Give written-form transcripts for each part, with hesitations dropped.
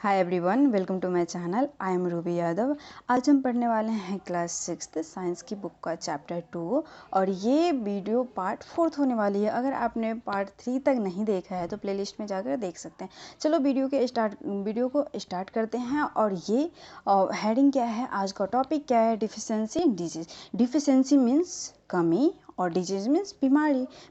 Hi everyone, welcome to my channel. I am Ruby Yadav. आज हम पढ़ने वाले हैं क्लास 6th साइंस की बुक का चैप्टर 2 और ये वीडियो पार्ट 4 होने वाली है। अगर आपने पार्ट 3 तक नहीं देखा है तो प्लेलिस्ट में जाकर देख सकते हैं। चलो वीडियो को स्टार्ट करते हैं। और ये हेडिंग क्या है, आज का टॉपिक क्या है, डिफिशिएंसी डिजीज। डिफिशिएंसी मीन्स कमी और डिजीज मीन्स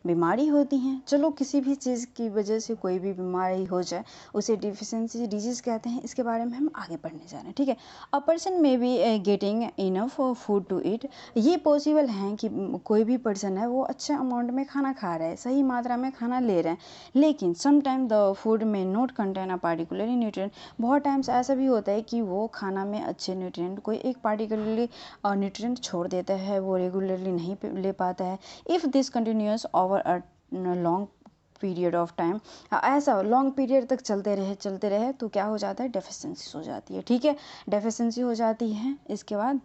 बीमारी होती हैं। चलो किसी भी चीज़ की वजह से कोई भी बीमारी हो जाए उसे डिफिशिएंसी डिजीज कहते हैं। इसके बारे में हम आगे पढ़ने जा रहे हैं, ठीक है। A person may be getting enough food to eat. ये पॉसिबल है कि कोई भी पर्सन है वो अच्छे अमाउंट में खाना खा रहा है, सही मात्रा में खाना ले रहे हैं, लेकिन समटाइम द फूड में not contain a particularly nutrient. बहुत टाइम्स ऐसा भी होता है कि वो खाना में अच्छे न्यूट्रिएंट कोई एक पार्टिकुलरली न्यूट्रिएंट छोड़ देता है, वो रेगुलरली नहीं ले पाता है। If this continuous over a long period of time, ऐसा लॉन्ग पीरियड तक चलते रहे तो क्या हो जाता है, डेफिशिएंसी हो जाती है, ठीक है। डेफिशिएंसी हो जाती है। इसके बाद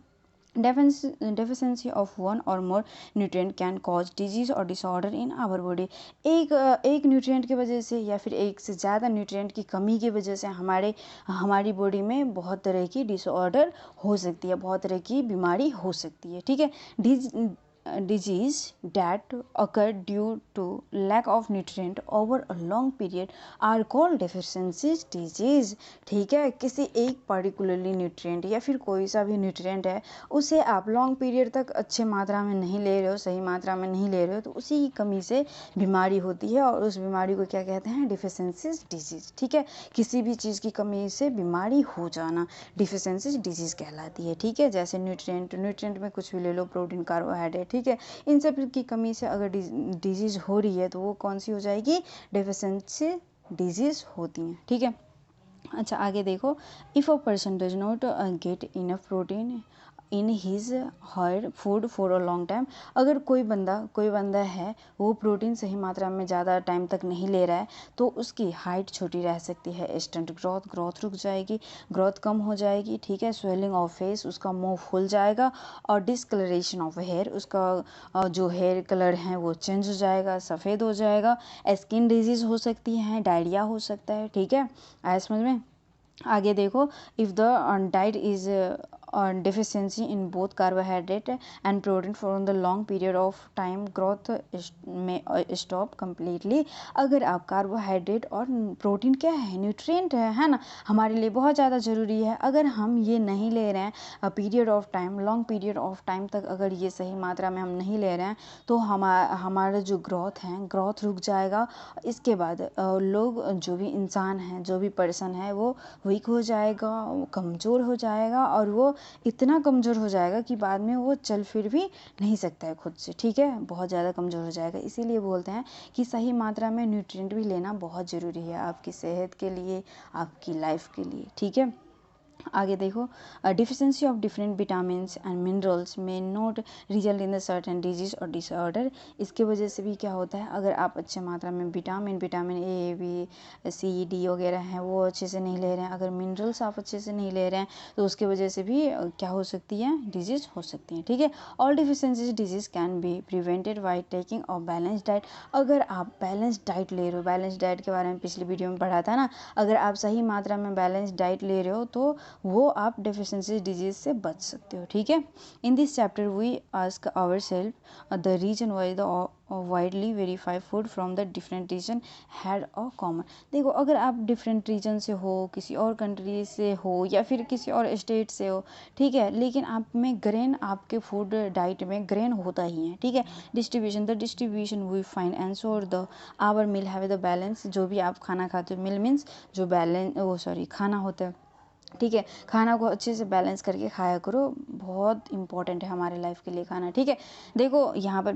डेफिशिएंसी ऑफ वन और मोर न्यूट्रिएंट कैन कॉज डिजीज और डिसऑर्डर इन आवर बॉडी। एक न्यूट्रिएंट की वजह से या फिर एक से ज़्यादा न्यूट्रिएंट की कमी की वजह से हमारी बॉडी में बहुत तरह की डिसऑर्डर हो सकती है, बहुत तरह की बीमारी हो सकती है, ठीक है। Disease that occur due to lack of nutrient over a long period are called deficiency disease, ठीक है। किसी एक particularly nutrient या फिर कोई सा भी nutrient है उसे आप लॉन्ग पीरियड तक अच्छे मात्रा में नहीं ले रहे हो, सही मात्रा में नहीं ले रहे हो, तो उसी की कमी से बीमारी होती है और उस बीमारी को क्या कहते हैं, डिफिशिएंसी डिजीज, ठीक है। किसी भी चीज़ की कमी से बीमारी हो जाना डिफिशिएंसी डिजीज कहलाती है, ठीक है। जैसे न्यूट्रिएंट में कुछ भी ले लो, प्रोटीन, कार्बोहाइड्रेट, ठीक है। इन सब की कमी से अगर डिजीज हो रही है तो वो कौन सी हो जाएगी, डेफिशिएंसी डिजीज होती हैं, ठीक है। अच्छा आगे देखो, if a person does not get enough protein in his her food for a long time. अगर कोई बंदा है वो प्रोटीन सही मात्रा में ज़्यादा टाइम तक नहीं ले रहा है तो उसकी हाइट छोटी रह सकती है, स्टंट ग्रोथ रुक जाएगी, ग्रोथ कम हो जाएगी, ठीक है। स्वेलिंग ऑफ फेस, उसका मुंह फूल जाएगा, और डिसकलरेशन ऑफ हेयर, उसका जो हेयर कलर है वो चेंज हो जाएगा, सफ़ेद हो जाएगा। स्किन डिजीज हो सकती है, डायरिया हो सकता है, ठीक है। आया समझ में। आगे देखो, if the diet is deficiency in both carbohydrate and protein for the long period of time, growth may stop completely। अगर आप कार्बोहाइड्रेट और प्रोटीन क्या है, न्यूट्रिएंट है ना, हमारे लिए बहुत ज़्यादा ज़रूरी है, अगर हम ये नहीं ले रहे हैं period of time, long period of time तक अगर ये सही मात्रा में हम नहीं ले रहे हैं तो हमारा जो ग्रोथ है, ग्रोथ रुक जाएगा। इसके बाद लोग, जो भी इंसान है, जो भी पर्सन है, वो वीक हो जाएगा, वो कमज़ोर हो जाएगा, और वो इतना कमज़ोर हो जाएगा कि बाद में वो चल फिर भी नहीं सकता है खुद से, ठीक है। बहुत ज़्यादा कमज़ोर हो जाएगा। इसीलिए बोलते हैं कि सही मात्रा में न्यूट्रिएंट भी लेना बहुत ज़रूरी है आपकी सेहत के लिए, आपकी लाइफ के लिए, ठीक है। आगे देखो, deficiency of different vitamins and minerals में not result in the certain disease और डिसऑर्डर। इसके वजह से भी क्या होता है, अगर आप अच्छे मात्रा में vitamin A, B, C, D वगैरह हैं वो अच्छे से नहीं ले रहे हैं, अगर मिनरल्स आप अच्छे से नहीं ले रहे हैं तो उसके वजह से भी क्या हो सकती है, डिजीज हो सकती है, ठीक है। All deficiency disease can be prevented by taking a balance diet. अगर आप बैलेंस डाइट ले रहे हो, बैलेंस डाइट के बारे में पिछली वीडियो में पढ़ा था ना, अगर आप सही मात्रा में बैलेंस डाइट ले रहे हो तो वो आप डेफिशिएंसी डिजीज से बच सकते हो, ठीक है। In this chapter we ask our self the reason why the widely verify food from the different region had a common. देखो, अगर आप डिफरेंट रीजन से हो, किसी और कंट्री से हो या फिर किसी और स्टेट से हो, ठीक है, लेकिन आप में ग्रेन, आपके फूड डाइट में ग्रेन होता ही है, ठीक है। Distribution we find ensure the our meal have the balance. जो भी आप खाना खाते हो, मील मीन्स जो खाना होता है, ठीक है। खाना को अच्छे से बैलेंस करके खाया करो, बहुत इंपॉर्टेंट है हमारे लाइफ के लिए खाना, ठीक है। देखो यहाँ पर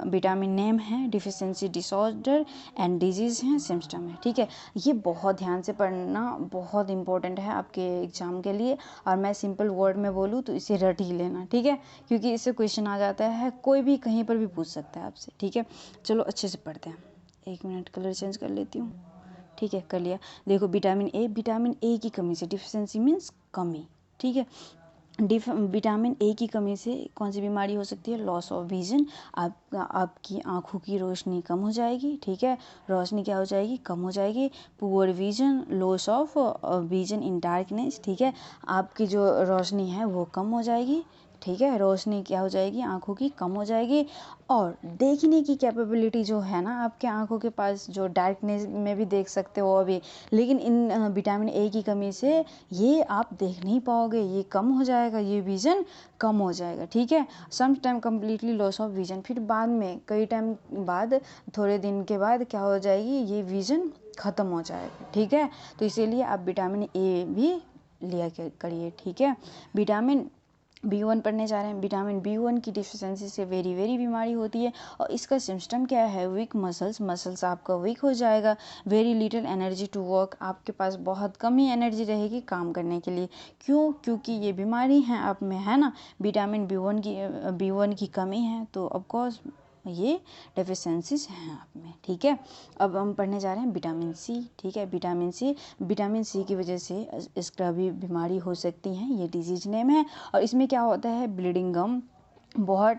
विटामिन नेम है, डिफिशिएंसी डिसऑर्डर एंड डिजीज़ हैं, सिम्टम है, ठीक है। ये बहुत ध्यान से पढ़ना, बहुत इंपॉर्टेंट है आपके एग्जाम के लिए। और मैं सिंपल वर्ड में बोलूँ तो इसे रट ही लेना, ठीक है, क्योंकि इससे क्वेश्चन आ जाता है, कोई भी कहीं पर भी पूछ सकता है आपसे, ठीक है। चलो अच्छे से पढ़ते हैं। 1 मिनट, कलर चेंज कर लेती हूँ, ठीक है, कर लिया। देखो विटामिन ए की कमी से, डिफिशिएंसी मीन्स कमी, ठीक है। विटामिन ए की कमी से कौन सी बीमारी हो सकती है? Loss of vision. आपकी आँखों की रोशनी कम हो जाएगी, ठीक है, रोशनी क्या हो जाएगी? कम हो जाएगी। Poor vision, loss of vision in darkness, ठीक है, आपकी जो रोशनी है वो कम हो जाएगी, ठीक है, रोशनी क्या हो जाएगी? आँखों की कम हो जाएगी। और देखने की कैपेबिलिटी जो है ना आपके आँखों के पास, जो डार्कनेस में भी देख सकते हो अभी, लेकिन इन विटामिन ए की कमी से ये आप देख नहीं पाओगे, ये कम हो जाएगा, ये विज़न कम हो जाएगा, ठीक है। Some time completely loss of vision, फिर बाद में कई टाइम बाद, थोड़े दिन के बाद क्या हो जाएगी? ये विज़न ख़त्म हो जाएगा, ठीक है। तो इसीलिए आप विटामिन ए भी लिया करिए, ठीक है। विटामिन B1 पढ़ने जा रहे हैं। विटामिन B1 की डिफिशियंसी से वेरी बीमारी होती है और इसका सिम्टम क्या है? वीक मसल्स आपका वीक हो जाएगा। Very little energy to work, आपके पास बहुत कम ही एनर्जी रहेगी काम करने के लिए। क्यों? क्योंकि ये बीमारी है आप में, है ना, विटामिन B1 की कमी है, तो ऑफकोर्स ये डेफिशिएंसीज हैं आप में, ठीक है। अब हम पढ़ने जा रहे हैं विटामिन सी, ठीक है। विटामिन सी की वजह से इसका भी बीमारी हो सकती है, ये डिजीज नेम है। और इसमें क्या होता है? ब्लीडिंग गम, बहुत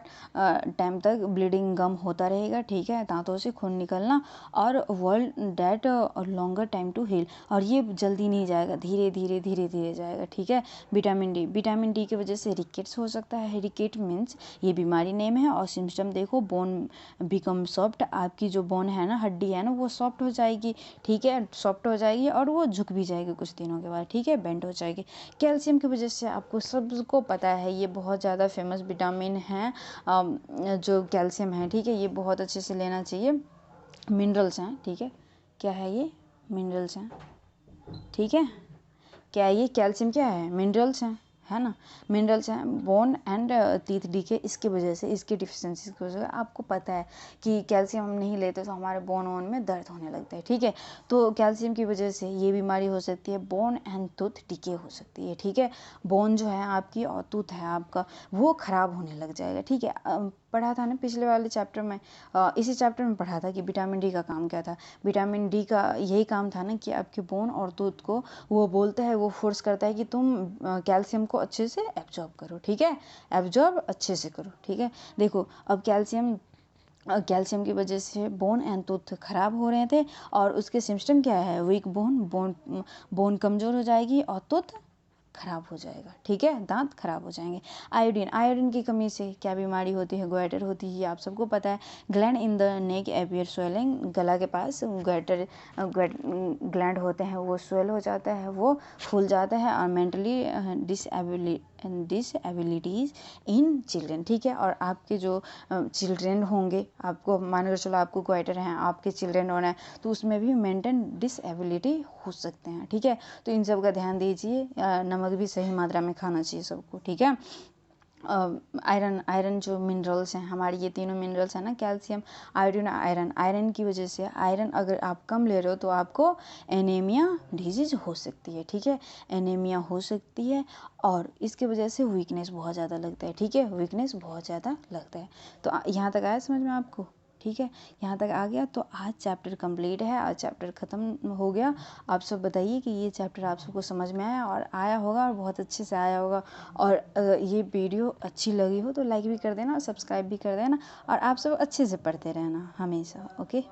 टाइम तक ब्लीडिंग गम होता रहेगा, ठीक है, दांतों से खून निकलना, और वर्ल्ड take longer time to heal, और ये जल्दी नहीं जाएगा, धीरे धीरे जाएगा, ठीक है। विटामिन डी की वजह से रिकेट्स हो सकता है। रिकेट मीन्स ये बीमारी नेम है। और सिम्टम देखो, बोन बिकम सॉफ्ट, आपकी जो बोन है ना, हड्डी है ना, वो सॉफ्ट हो जाएगी, ठीक है, सॉफ्ट हो जाएगी और वो झुक भी जाएगी कुछ दिनों के बाद, ठीक है, बेंड हो जाएगी। कैल्शियम की वजह से आपको सबको पता है, ये बहुत ज़्यादा फेमस विटामिन हैं, जो कैल्शियम है, ठीक है, ये बहुत अच्छे से लेना चाहिए। मिनरल्स हैं, ठीक है, क्या है ये? मिनरल्स हैं, ठीक है। क्या है ये? कैल्शियम क्या है? मिनरल्स हैं, है ना, मिनरल्स हैं। बोन एंड टीथ डीके, इसकी वजह से, इसकी डिफिशियंसी की वजह से, आपको पता है कि कैल्शियम हम नहीं लेते तो हमारे बोन में दर्द होने लगता है, ठीक है। तो कैल्शियम की वजह से ये बीमारी हो सकती है। बोन एंड टूथ डीके हो सकती है, ठीक है, बोन जो है आपकी और टूथ है आपका, वो ख़राब होने लग जाएगा, ठीक है। पढ़ा था ना पिछले वाले चैप्टर में, इसी चैप्टर में पढ़ा था कि विटामिन डी का काम क्या था। विटामिन डी का यही काम था ना कि आपके बोन और टूथ को वो बोलता है, वो फोर्स करता है कि तुम कैल्शियम को अच्छे से एब्जॉर्ब करो, ठीक है, एब्जॉर्ब अच्छे से करो, ठीक है। देखो अब कैल्शियम की वजह से बोन एंड टूथ खराब हो रहे थे, और उसके सिम्टम क्या है? वीक बोन कमज़ोर हो जाएगी और टूथ खराब हो जाएगा, ठीक है, दांत खराब हो जाएंगे। आयोडीन की कमी से क्या बीमारी होती है? गोइटर होती है, आप सबको पता है। Gland in the neck appear swelling, गला के पास ग्लैंड होते हैं, वो स्वेल हो जाता है, वो फूल जाता है। और मेंटली डिसएबिलिटीज़ इन चिल्ड्रेन, ठीक है। और आपके जो चिल्ड्रेन होंगे, आपको मान कर चलो आपको गोइटर हैं, आपके चिल्ड्रेन होना है, तो उसमें भी मेंटल डिसएबिलिटी हो सकते हैं, ठीक है। तो इन सब का ध्यान दीजिए। नमक भी सही मात्रा में खाना चाहिए सबको, ठीक है। आयरन जो मिनरल्स हैं हमारी, ये तीनों मिनरल्स हैं ना, कैल्शियम, आयोडीन, आयरन की वजह से, आयरन अगर आप कम ले रहे हो तो आपको एनीमिया डिजीज हो सकती है, ठीक है, एनीमिया हो सकती है। और इसके वजह से वीकनेस बहुत ज़्यादा लगता है, ठीक है, वीकनेस बहुत ज़्यादा लगता है। तो यहाँ तक आया समझ में आपको? ठीक है, यहाँ तक आ गया। तो आज चैप्टर कंप्लीट है, आज चैप्टर ख़त्म हो गया। आप सब बताइए कि ये चैप्टर आप सबको समझ में आया, और आया होगा, और बहुत अच्छे से आया होगा। और अगर ये वीडियो अच्छी लगी हो तो लाइक भी कर देना और सब्सक्राइब भी कर देना, और आप सब अच्छे से पढ़ते रहना हमेशा, ओके।